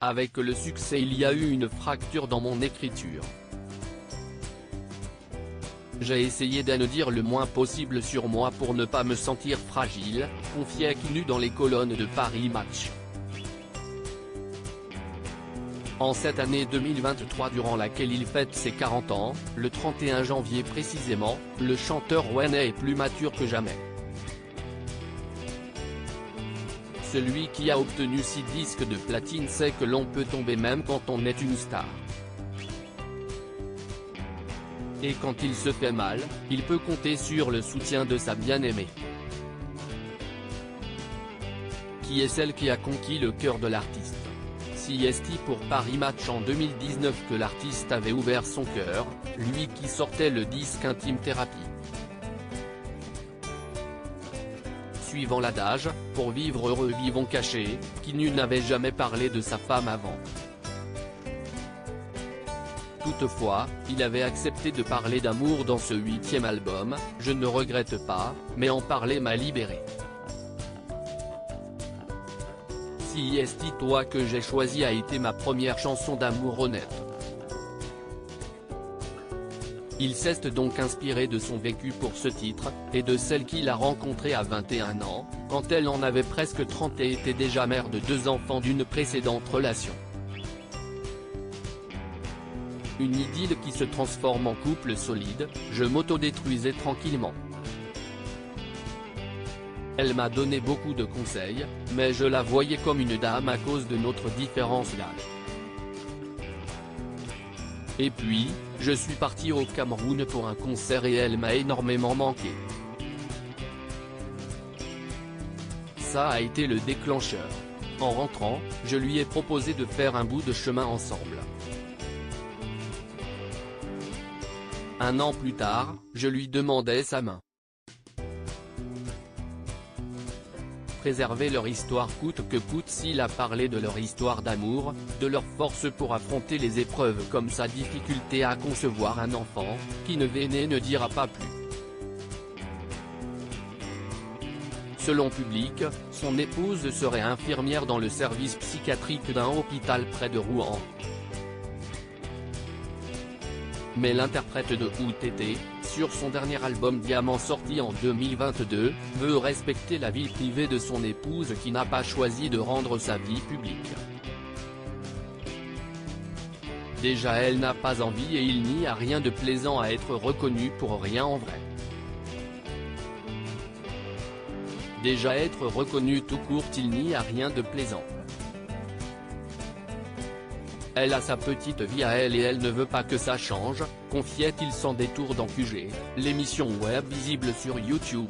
Avec le succès, il y a eu une fracture dans mon écriture. J'ai essayé d'en dire le moins possible sur moi pour ne pas me sentir fragile, confiait Quenu dans les colonnes de Paris Match. En cette année 2023 durant laquelle il fête ses 40 ans, le 31 janvier précisément, le chanteur rennais est plus mature que jamais. Celui qui a obtenu 6 disques de platine sait que l'on peut tomber même quand on est une star. Et quand il se fait mal, il peut compter sur le soutien de sa bien-aimée. Qui est celle qui a conquis le cœur de l'artiste. Si est-il pour Paris Match en 2019 que l'artiste avait ouvert son cœur, lui qui sortait le disque Intime Thérapie. Suivant l'adage, pour vivre heureux vivons cachés, Quenu n'avait jamais parlé de sa femme avant. Toutefois, il avait accepté de parler d'amour dans ce 8e album, Je ne regrette pas, mais en parler m'a libéré. Si est-il toi que j'ai choisi a été ma première chanson d'amour honnête. Il s'est donc inspiré de son vécu pour ce titre, et de celle qu'il a rencontrée à 21 ans, quand elle en avait presque 30 et était déjà mère de 2 enfants d'une précédente relation. Une idylle qui se transforme en couple solide, je m'autodétruisais tranquillement. Elle m'a donné beaucoup de conseils, mais je la voyais comme une dame à cause de notre différence d'âge. Et puis, je suis parti au Cameroun pour un concert et elle m'a énormément manqué. Ça a été le déclencheur. En rentrant, je lui ai proposé de faire un bout de chemin ensemble. Un an plus tard, je lui demandais sa main. Préserver leur histoire coûte que coûte. S'il a parlé de leur histoire d'amour, de leur force pour affronter les épreuves comme sa difficulté à concevoir un enfant, qui ne venait ne dira pas plus. Selon Public, son épouse serait infirmière dans le service psychiatrique d'un hôpital près de Rouen. Mais l'interprète de OUTT, sur son dernier album Diamant sorti en 2022, veut respecter la vie privée de son épouse qui n'a pas choisi de rendre sa vie publique. Déjà elle n'a pas envie et il n'y a rien de plaisant à être reconnu pour rien en vrai. Déjà être reconnu tout court, il n'y a rien de plaisant. Elle a sa petite vie à elle et elle ne veut pas que ça change, confiait-il sans détour dans QG, l'émission web visible sur YouTube.